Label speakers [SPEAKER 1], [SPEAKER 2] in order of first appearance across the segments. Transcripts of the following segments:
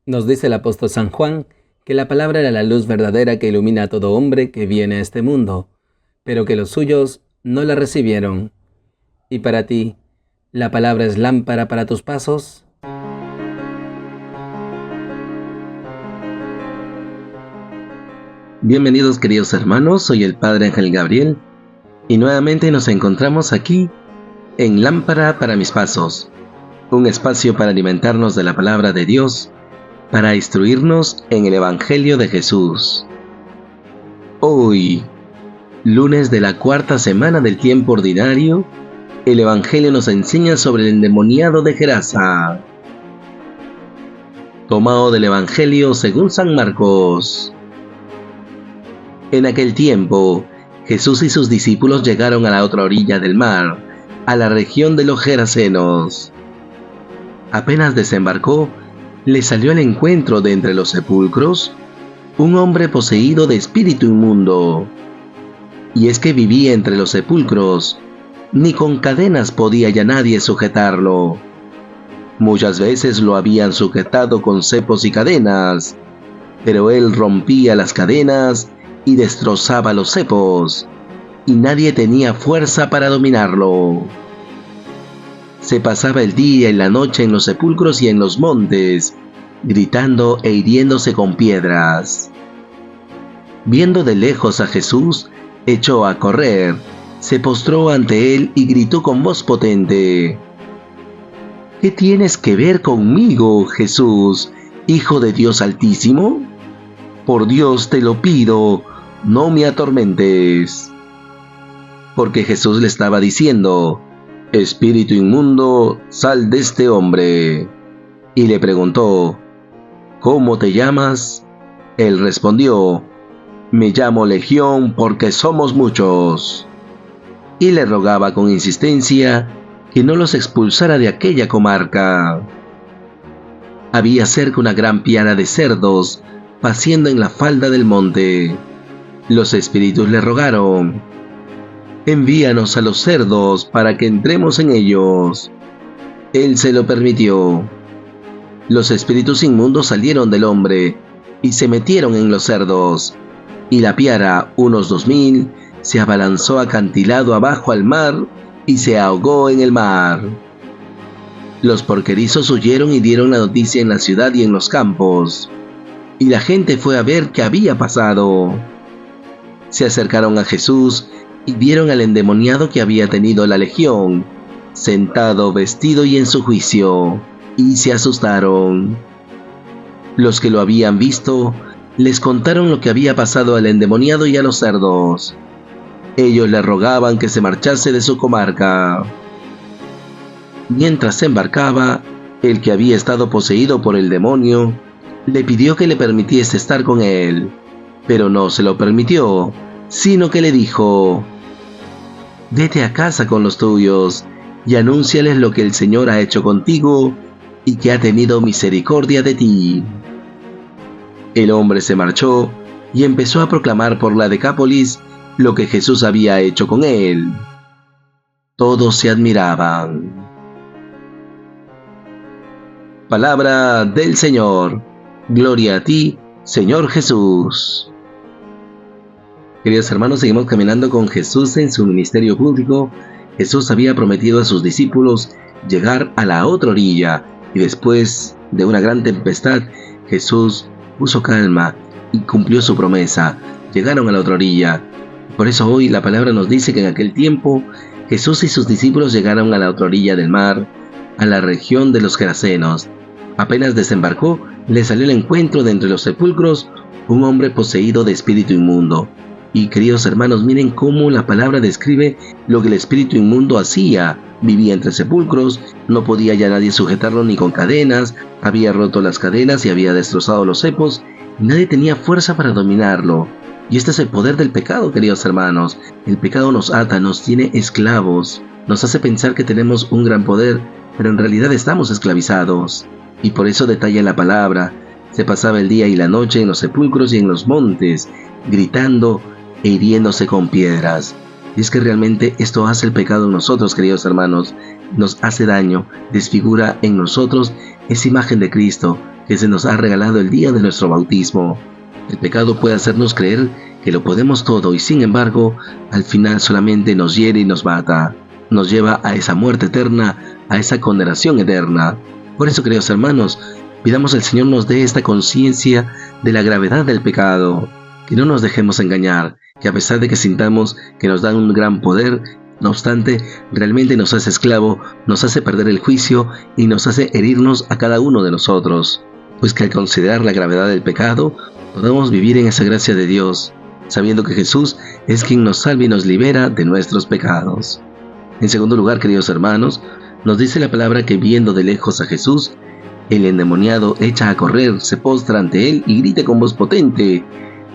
[SPEAKER 1] Nos dice el apóstol San Juan que la palabra era la luz verdadera que ilumina a todo hombre que viene a este mundo, pero que los suyos no la recibieron. ¿Y para ti, la palabra es lámpara para tus pasos?
[SPEAKER 2] Bienvenidos queridos hermanos, soy el Padre Ángel Gabriel y nuevamente nos encontramos aquí en Lámpara para mis pasos, un espacio para alimentarnos de la palabra de Dios, para instruirnos en el Evangelio de Jesús. Hoy, lunes de la cuarta semana del tiempo ordinario, el Evangelio nos enseña sobre el endemoniado de Gerasa. Tomado del Evangelio según San Marcos. En aquel tiempo, Jesús y sus discípulos llegaron a la otra orilla del mar, a la región de los Gerasenos. Apenas desembarcó, le salió al encuentro de entre los sepulcros un hombre poseído de espíritu inmundo. Y es que vivía entre los sepulcros, ni con cadenas podía ya nadie sujetarlo. Muchas veces lo habían sujetado con cepos y cadenas, pero él rompía las cadenas y destrozaba los cepos, y nadie tenía fuerza para dominarlo. Se pasaba el día y la noche en los sepulcros y en los montes, gritando e hiriéndose con piedras. Viendo de lejos a Jesús, echó a correr, se postró ante él y gritó con voz potente: ¿Qué tienes que ver conmigo, Jesús, Hijo de Dios Altísimo? Por Dios te lo pido, no me atormentes. Porque Jesús le estaba diciendo: Espíritu inmundo, sal de este hombre. Y le preguntó: ¿Cómo te llamas? Él respondió: Me llamo Legión porque somos muchos. Y le rogaba con insistencia que no los expulsara de aquella comarca. Había cerca una gran piara de cerdos paciendo en la falda del monte. Los espíritus le rogaron: Envíanos a los cerdos para que entremos en ellos. Él se lo permitió. Los espíritus inmundos salieron del hombre y se metieron en los cerdos, y la piara, unos 2000, se abalanzó acantilado abajo al mar y se ahogó en el mar. Los porquerizos huyeron y dieron la noticia en la ciudad y en los campos, y la gente fue a ver qué había pasado. Se acercaron a Jesús y vieron al endemoniado que había tenido la legión, sentado, vestido y en su juicio, y se asustaron. Los que lo habían visto les contaron lo que había pasado al endemoniado y a los cerdos. Ellos le rogaban que se marchase de su comarca. Mientras se embarcaba, el que había estado poseído por el demonio le pidió que le permitiese estar con él, pero no se lo permitió, sino que le dijo: Vete a casa con los tuyos y anúnciales lo que el Señor ha hecho contigo y que ha tenido misericordia de ti. El hombre se marchó y empezó a proclamar por la Decápolis lo que Jesús había hecho con él. Todos se admiraban. Palabra del Señor. Gloria a ti, Señor Jesús. Queridos hermanos, seguimos caminando con Jesús en su ministerio público. Jesús había prometido a sus discípulos llegar a la otra orilla, y después de una gran tempestad, Jesús puso calma y cumplió su promesa. Llegaron a la otra orilla. Por eso hoy la palabra nos dice que en aquel tiempo Jesús y sus discípulos llegaron a la otra orilla del mar, a la región de los Gerasenos. Apenas desembarcó, le salió al encuentro de entre los sepulcros un hombre poseído de espíritu inmundo. Y queridos hermanos, miren cómo la palabra describe lo que el espíritu inmundo hacía. Vivía entre sepulcros, no podía ya nadie sujetarlo ni con cadenas, había roto las cadenas y había destrozado los cepos, y nadie tenía fuerza para dominarlo. Y este es el poder del pecado, queridos hermanos. El pecado nos ata, nos tiene esclavos, nos hace pensar que tenemos un gran poder, pero en realidad estamos esclavizados. Y por eso detalla la palabra: se pasaba el día y la noche en los sepulcros y en los montes, gritando e hiriéndose con piedras. Y es que realmente esto hace el pecado en nosotros, queridos hermanos. Nos hace daño, desfigura en nosotros esa imagen de Cristo que se nos ha regalado el día de nuestro bautismo. El pecado puede hacernos creer que lo podemos todo y sin embargo, al final solamente nos hiere y nos mata. Nos lleva a esa muerte eterna, a esa condenación eterna. Por eso, queridos hermanos, pidamos al Señor nos dé esta conciencia de la gravedad del pecado. Que no nos dejemos engañar, que a pesar de que sintamos que nos dan un gran poder, no obstante, realmente nos hace esclavo, nos hace perder el juicio y nos hace herirnos a cada uno de nosotros. Pues que al considerar la gravedad del pecado, podamos vivir en esa gracia de Dios, sabiendo que Jesús es quien nos salva y nos libera de nuestros pecados. En segundo lugar, queridos hermanos, nos dice la palabra que viendo de lejos a Jesús, el endemoniado echa a correr, se postra ante él y grita con voz potente: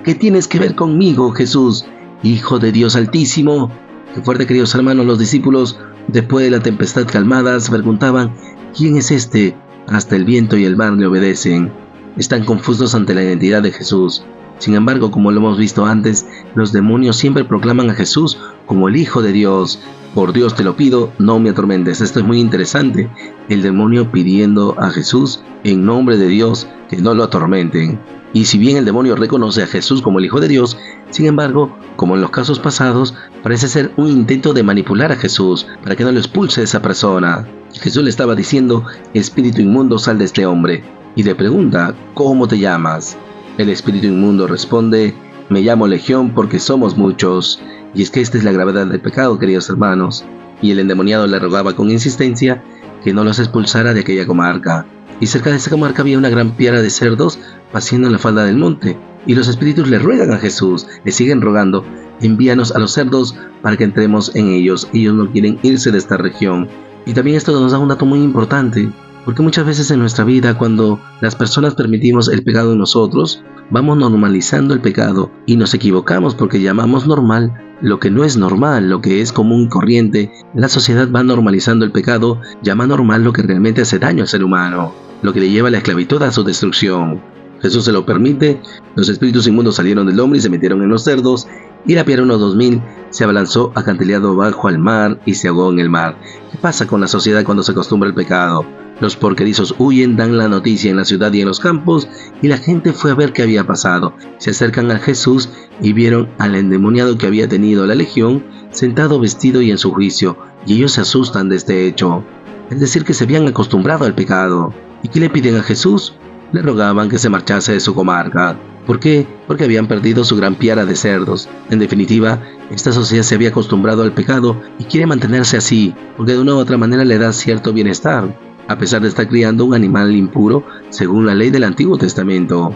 [SPEAKER 2] ¿Qué tienes que ver conmigo, Jesús, Hijo de Dios Altísimo? Qué fuerte, queridos hermanos. Los discípulos, después de la tempestad calmada, se preguntaban: ¿quién es este? Hasta el viento y el mar le obedecen. Están confusos ante la identidad de Jesús. Sin embargo, como lo hemos visto antes, los demonios siempre proclaman a Jesús como el Hijo de Dios. Por Dios te lo pido, no me atormentes. Esto es muy interesante. El demonio pidiendo a Jesús en nombre de Dios que no lo atormenten. Y si bien el demonio reconoce a Jesús como el Hijo de Dios, sin embargo, como en los casos pasados, parece ser un intento de manipular a Jesús para que no lo expulse de esa persona. Jesús le estaba diciendo: espíritu inmundo, sal de este hombre. Y le pregunta: ¿cómo te llamas? El espíritu inmundo responde: me llamo Legión porque somos muchos. Y es que esta es la gravedad del pecado, queridos hermanos. Y el endemoniado le rogaba con insistencia que no los expulsara de aquella comarca. Y cerca de esa comarca había una gran piara de cerdos paciendo en la falda del monte. Y los espíritus le ruegan a Jesús, le siguen rogando: envíanos a los cerdos para que entremos en ellos. Ellos no quieren irse de esta región. Y también esto nos da un dato muy importante, porque muchas veces en nuestra vida, cuando las personas permitimos el pecado en nosotros, vamos normalizando el pecado y nos equivocamos porque llamamos normal lo que no es normal, lo que es común y corriente. La sociedad va normalizando el pecado, llama normal lo que realmente hace daño al ser humano, lo que le lleva a la esclavitud, a su destrucción. Jesús se lo permite, los espíritus inmundos salieron del hombre y se metieron en los cerdos, y la piara, unos 2000, se abalanzó acantilado bajo al mar y se ahogó en el mar. ¿Qué pasa con la sociedad cuando se acostumbra al pecado? Los porquerizos huyen, dan la noticia en la ciudad y en los campos, y la gente fue a ver qué había pasado. Se acercan a Jesús y vieron al endemoniado que había tenido la legión, sentado, vestido y en su juicio, y ellos se asustan de este hecho. Es decir, que se habían acostumbrado al pecado. ¿Y qué le piden a Jesús? Le rogaban que se marchase de su comarca. ¿Por qué? Porque habían perdido su gran piara de cerdos. En definitiva, esta sociedad se había acostumbrado al pecado y quiere mantenerse así, porque de una u otra manera le da cierto bienestar, a pesar de estar criando un animal impuro según la ley del Antiguo Testamento.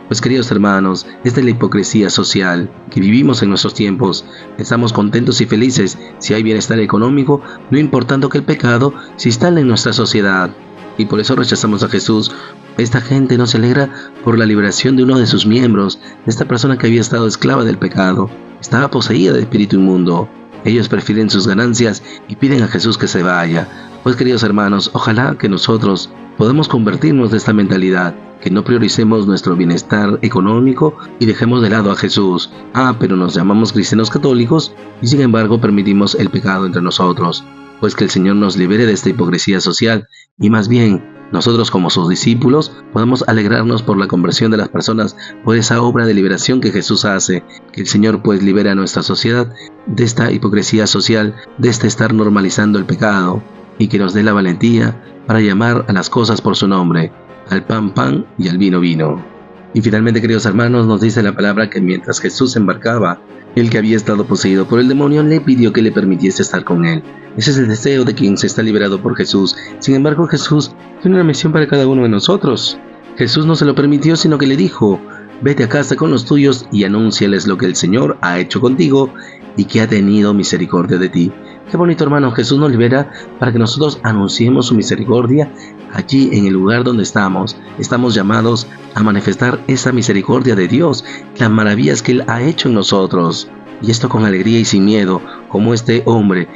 [SPEAKER 2] Pues, queridos hermanos, esta es la hipocresía social que vivimos en nuestros tiempos. Estamos contentos y felices si hay bienestar económico, no importando que el pecado se instale en nuestra sociedad. Y por eso rechazamos a Jesús. Esta gente no se alegra por la liberación de uno de sus miembros, de esta persona que había estado esclava del pecado, estaba poseída de espíritu inmundo. Ellos prefieren sus ganancias y piden a Jesús que se vaya. Pues, queridos hermanos, ojalá que nosotros podamos convertirnos de esta mentalidad, que no prioricemos nuestro bienestar económico y dejemos de lado a Jesús. Pero nos llamamos cristianos católicos y sin embargo permitimos el pecado entre nosotros. Pues que el Señor nos libere de esta hipocresía social y más bien nosotros, como sus discípulos, podamos alegrarnos por la conversión de las personas, por esa obra de liberación que Jesús hace. Que el Señor pues libere a nuestra sociedad de esta hipocresía social, de este estar normalizando el pecado, y que nos dé la valentía para llamar a las cosas por su nombre, al pan pan y al vino vino. Y finalmente, queridos hermanos, nos dice la palabra que mientras Jesús embarcaba, el que había estado poseído por el demonio le pidió que le permitiese estar con él. Ese es el deseo de quien se está liberado por Jesús. Sin embargo, Jesús tiene una misión para cada uno de nosotros. Jesús no se lo permitió, sino que le dijo: vete a casa con los tuyos y anúnciales lo que el Señor ha hecho contigo y que ha tenido misericordia de ti. Qué bonito, hermano. Jesús nos libera para que nosotros anunciemos su misericordia allí en el lugar donde estamos. Estamos llamados a manifestar esa misericordia de Dios, las maravillas que Él ha hecho en nosotros. Y esto con alegría y sin miedo, como este hombre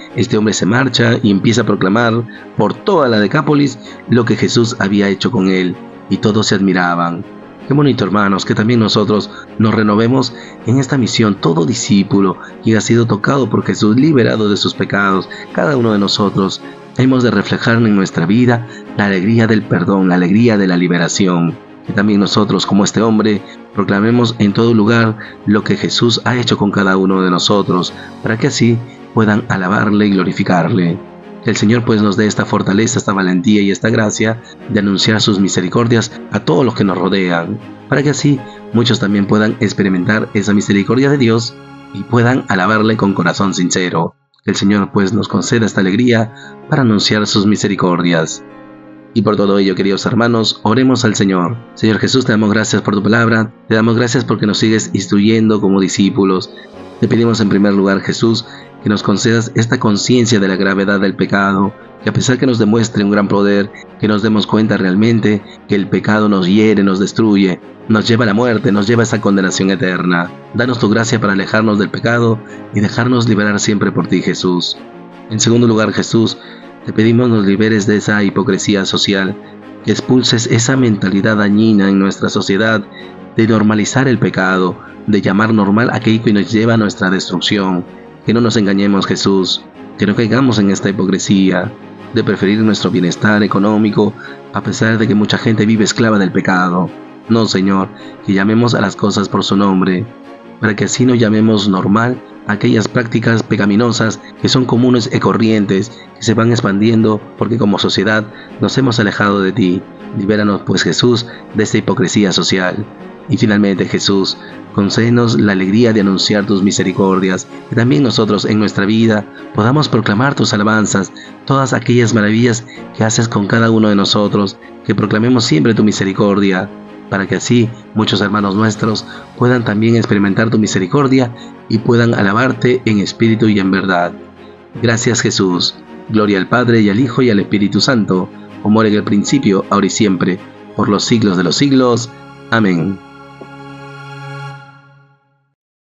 [SPEAKER 2] se marcha y empieza a proclamar por toda la Decápolis lo que Jesús había hecho con él, y todos se admiraban. Qué bonito, hermanos, que también nosotros nos renovemos en esta misión. Todo discípulo quien ha sido tocado por Jesús, liberado de sus pecados, cada uno de nosotros hemos de reflejar en nuestra vida la alegría del perdón, la alegría de la liberación. Que también nosotros, como este hombre, proclamemos en todo lugar lo que Jesús ha hecho con cada uno de nosotros, para que así puedan alabarle y glorificarle. Que el Señor pues nos dé esta fortaleza, esta valentía y esta gracia de anunciar sus misericordias a todos los que nos rodean, para que así muchos también puedan experimentar esa misericordia de Dios y puedan alabarle con corazón sincero. Que el Señor pues nos conceda esta alegría para anunciar sus misericordias. Y por todo ello, queridos hermanos, oremos al Señor. Señor Jesús, te damos gracias por tu palabra, te damos gracias porque nos sigues instruyendo como discípulos. Te pedimos en primer lugar, Jesús, que nos concedas esta conciencia de la gravedad del pecado, que a pesar que nos demuestre un gran poder, que nos demos cuenta realmente que el pecado nos hiere, nos destruye, nos lleva a la muerte, nos lleva a esa condenación eterna. Danos tu gracia para alejarnos del pecado y dejarnos liberar siempre por ti, Jesús. En segundo lugar, Jesús, te pedimos nos liberes de esa hipocresía social, que expulses esa mentalidad dañina en nuestra sociedad de normalizar el pecado, de llamar normal aquello que nos lleva a nuestra destrucción. Que no nos engañemos, Jesús, que no caigamos en esta hipocresía de preferir nuestro bienestar económico a pesar de que mucha gente vive esclava del pecado. No, Señor, que llamemos a las cosas por su nombre, para que así no llamemos normal aquellas prácticas pecaminosas que son comunes y corrientes, que se van expandiendo porque como sociedad nos hemos alejado de ti. Libéranos pues, Jesús, de esta hipocresía social. Y finalmente, Jesús, concédenos la alegría de anunciar tus misericordias, que también nosotros en nuestra vida podamos proclamar tus alabanzas, todas aquellas maravillas que haces con cada uno de nosotros, que proclamemos siempre tu misericordia, para que así muchos hermanos nuestros puedan también experimentar tu misericordia y puedan alabarte en espíritu y en verdad. Gracias, Jesús. Gloria al Padre y al Hijo y al Espíritu Santo, como era en el principio, ahora y siempre, por los siglos de los siglos. Amén.